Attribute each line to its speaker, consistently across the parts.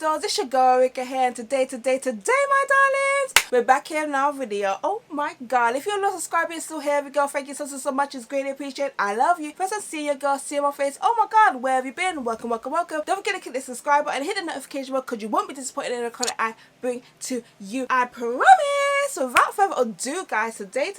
Speaker 1: RuLeeDollz, it's your girl Ruriko here, and today my darlings, we're back here in our video. Oh my god, if you're not subscribed and still here, we go, thank you so much, it's greatly appreciated. I love you. First time seeing your girl, seeing my face, oh my god, where have you been? Welcome. Don't forget to click the subscribe button and hit the notification bell because you won't be disappointed in the content I bring to you, I promise. Without further ado guys, today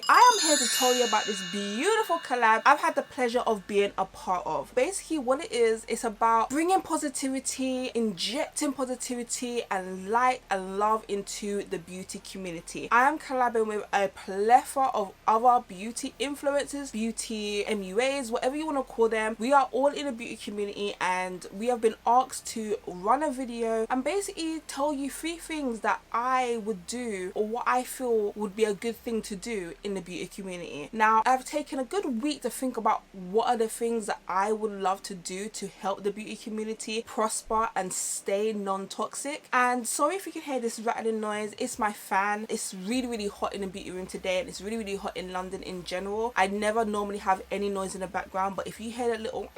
Speaker 1: I am here to tell you about this beautiful collab I've had the pleasure of being a part of. Basically what it is, it's about bringing positivity, injecting positivity and light and love into the beauty community. I am collabing with a plethora of other beauty influencers, beauty MUAs, whatever you want to call them. We are all in the beauty community and we have been asked to run a video and basically tell you 3 things that I would do or what I feel would be a good thing to do in the beauty community. Now I've taken a good week to think about what are the things that I would love to do to help the beauty community prosper and stay non-toxic. And sorry if you can hear this rattling noise, it's my fan. It's really hot in the beauty room today and it's really hot in London in general. I never normally have any noise in the background, but if you hear that little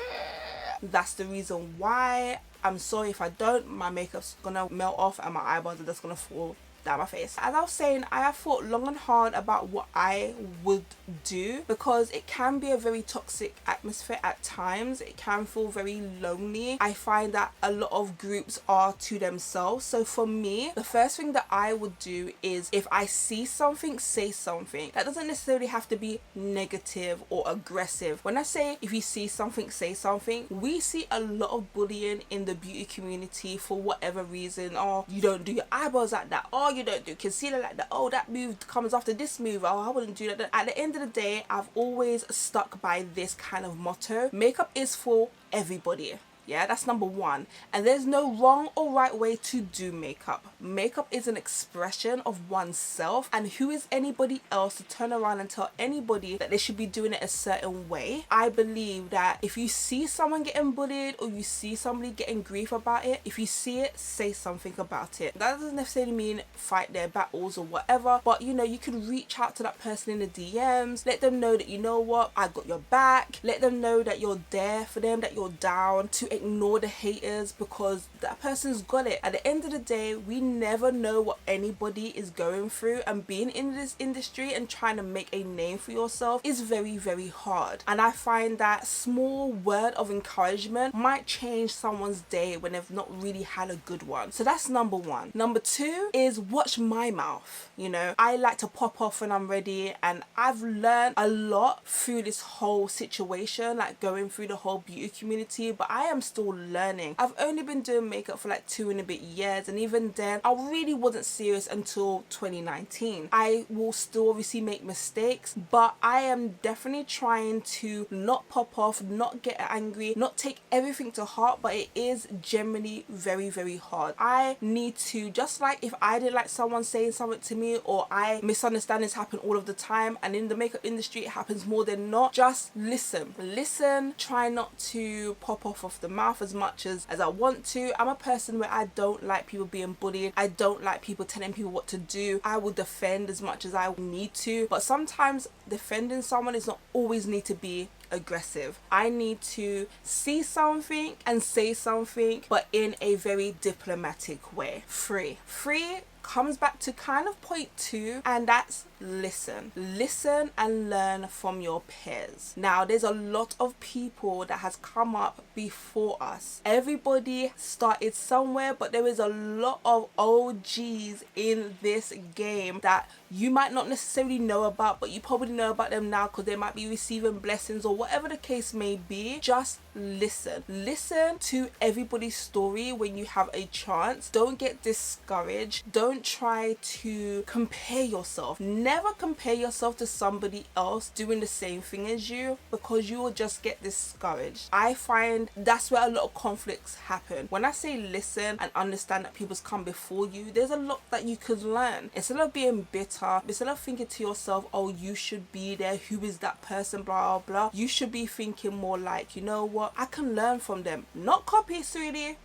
Speaker 1: that's the reason why. I'm sorry if I don't. My makeup's gonna melt off and my eyebrows are just gonna fall down my face. As I was saying, I have thought long and hard about what I would do because it can be a very toxic atmosphere at times. It can feel very lonely. I find that a lot of groups are to themselves. So for me, the first thing that I would do is if I see something, say something. That doesn't necessarily have to be negative or aggressive. When I say if you see something, say something, we see a lot of bullying in the beauty community for whatever reason. Oh, you don't do your eyebrows like that. Oh, you don't do concealer like that. Oh, that move comes after this move. Oh, I wouldn't do that. At the end of the day, I've always stuck by this kind of motto: makeup is for everybody. Yeah, that's number 1. And there's no wrong or right way to do makeup. Makeup is an expression of oneself, and who is anybody else to turn around and tell anybody that they should be doing it a certain way? I believe that if you see someone getting bullied or you see somebody getting grief about it, if you see it, say something about it. That doesn't necessarily mean fight their battles or whatever, but you know, you can reach out to that person in the DMs, let them know that you know what, I got your back, let them know that you're there for them, that you're down, to ignore the haters because that person's got it. At the end of the day, we never know what anybody is going through, and being in this industry and trying to make a name for yourself is very hard. And I find that small word of encouragement might change someone's day when they've not really had a good one. So that's number 1. Number 2 is watch my mouth. You know, I like to pop off when I'm ready, and I've learned a lot through this whole situation, like going through the whole beauty community, but I am still learning. I've only been doing makeup for like 2 and a bit years, and even then I really wasn't serious until 2019. I will still obviously make mistakes, but I am definitely trying to not pop off, not get angry, not take everything to heart, but it is generally very hard. I need to, just like if I didn't like someone saying something to me, or misunderstandings happen all of the time, and in the makeup industry it happens more than not, just listen, try not to pop off the mouth as much as I want to. I'm a person where I don't like people being bullied. I don't like people telling people what to do. I will defend as much as I need to, but sometimes defending someone is not always need to be aggressive. I need to see something and say something, but in a very diplomatic way. 3 comes back to kind of point 2, and that's listen and learn from your peers. Now there's a lot of people that has come up before us. Everybody started somewhere, but there is a lot of OGs in this game that you might not necessarily know about, but you probably know about them now because they might be receiving blessings or whatever the case may be. Just listen to everybody's story when you have a chance. Don't get discouraged. Don't try to compare yourself. Never compare yourself to somebody else doing the same thing as you, because you will just get discouraged. I find that's where a lot of conflicts happen. When I say listen and understand that people's come before you, there's a lot that you could learn. Instead of being bitter, instead of thinking to yourself, oh, you should be there, who is that person, blah blah, you should be thinking more like, you know what, I can learn from them. Not copy, sweetie,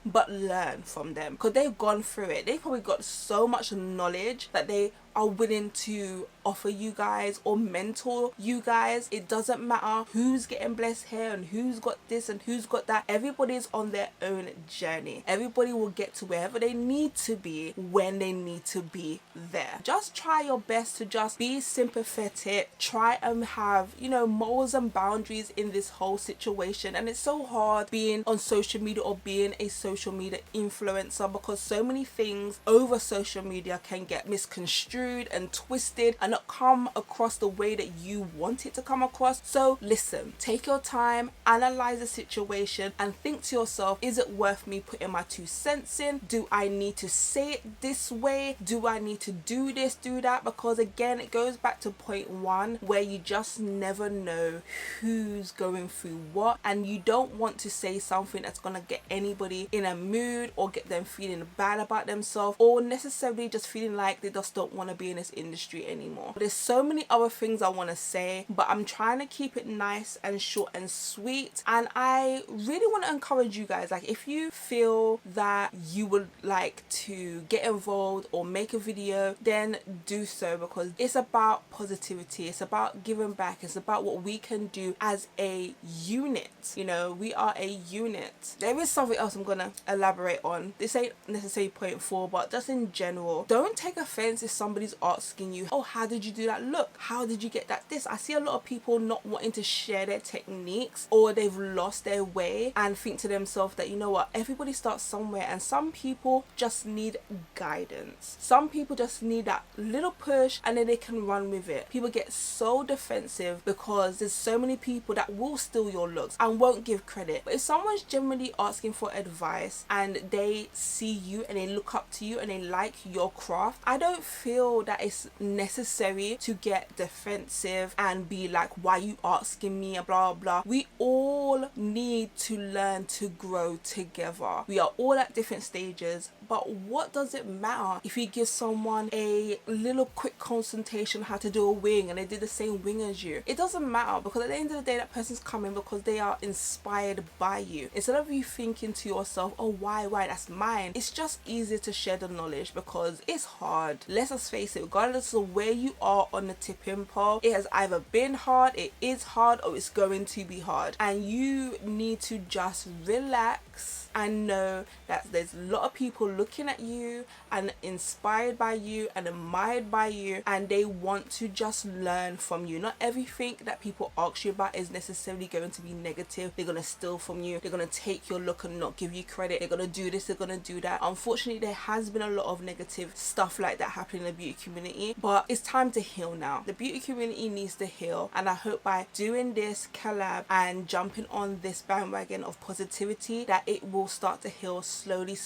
Speaker 1: but learn from them, because they've gone through it. They've probably got so much knowledge that they are willing to offer you guys or mentor you guys. It doesn't matter who's getting blessed here and who's got this and who's got that. Everybody's on their own journey. Everybody will get to wherever they need to be when they need to be there. Just try your best to just be sympathetic. Try and have, you know, morals and boundaries in this whole situation. And it's so hard being on social media or being a social media influencer, because so many things over social media can get misconstrued and twisted and not come across the way that you want it to come across. So listen, take your time, analyze the situation and think to yourself, is it worth me putting my 2 cents in? Do I need to say it this way? Do I need to do this, do that? Because again, it goes back to point 1, where you just never know who's going through what, and you don't want to say something that's gonna get anybody in a mood or get them feeling bad about themselves, or necessarily just feeling like they just don't want to be in this industry anymore. There's so many other things I want to say, but I'm trying to keep it nice and short and sweet. And I really want to encourage you guys, like, if you feel that you would like to get involved or make a video, then do so, because it's about positivity, it's about giving back, it's about what we can do as a unit. You know, we are a unit. There is something else I'm gonna elaborate on. This ain't necessarily point 4, but just in general, don't take offense if somebody's asking you, oh, how did you do that look? How did you get that this? I see a lot of people not wanting to share their techniques, or they've lost their way and think to themselves that, you know what, everybody starts somewhere, and some people just need guidance. Some people just need that little push and then they can run with it. People get so defensive because there's so many people that will steal your looks and won't give credit. But if someone's generally asking for advice and they see you and they look up to you and they like your craft, I don't feel that it's necessary to get defensive and be like, why are you asking me, blah blah. We all need to learn to grow together. We are all at different stages, but what does it matter if you give someone a little quick consultation how to do a wing and they did the same wing as you? It doesn't matter, because at the end of the day, that person's coming because they are inspired by you. Instead of you thinking to yourself, oh, why, that's mine. It's just easier to share the knowledge, because it's hard. Let's just face it, regardless of where you are on the tipping pole, it has either been hard, it is hard, or it's going to be hard. And you need to just relax and know that there's a lot of people looking at you and inspired by you and admired by you, and they want to just learn from you. Not everything that people ask you about is necessarily going to be negative. They're going to steal from you, they're going to take your look and not give you credit, they're going to do this, they're going to do that. Unfortunately, there has been a lot of negative stuff like that happening in the beauty community, but it's time to heal now. The beauty community needs to heal, and I hope by doing this collab and jumping on this bandwagon of positivity that it will start to heal slowly,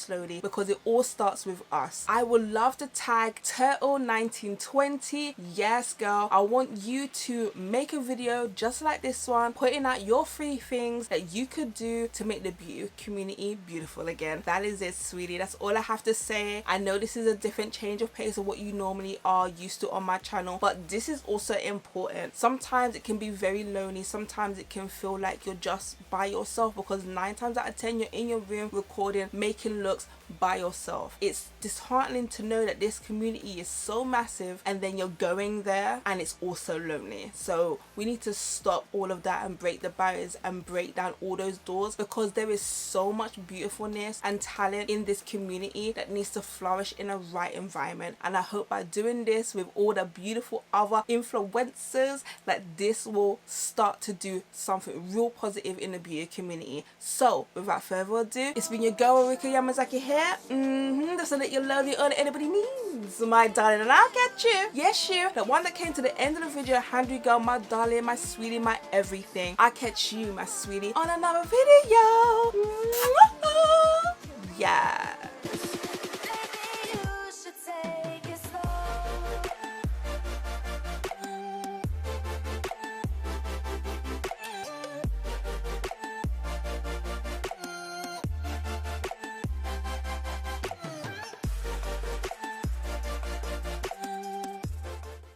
Speaker 1: because it all starts with us. I would love to tag Turtle1920. Yes, girl, I want you to make a video just like this one, pointing out your 3 things that you could do to make the beauty community beautiful again. That is it, sweetie. That's all I have to say. I know this is a different change of pace of what you normally are used to on my channel, but this is also important. Sometimes it can be very lonely, sometimes it can feel like you're just by yourself, because 9 times out of 10 you're in your room recording, making looks by yourself. It's disheartening to know that this community is so massive and then you're going there and it's also lonely. So we need to stop all of that and break the barriers and break down all those doors, because there is so much beautifulness and talent in this community that needs to flourish in a right environment. And I hope by doing this with all the beautiful other influencers, that this will start to do something real positive in the beauty community. So without further ado, it's been your girl Ruriko Yamazaki here. Just to let you love you all that anybody needs, my darling, and I'll catch you, yes you, the one that came to the end of the video, hungry girl, my darling, my sweetie, my everything. I'll catch you, my sweetie, on another video. Yeah.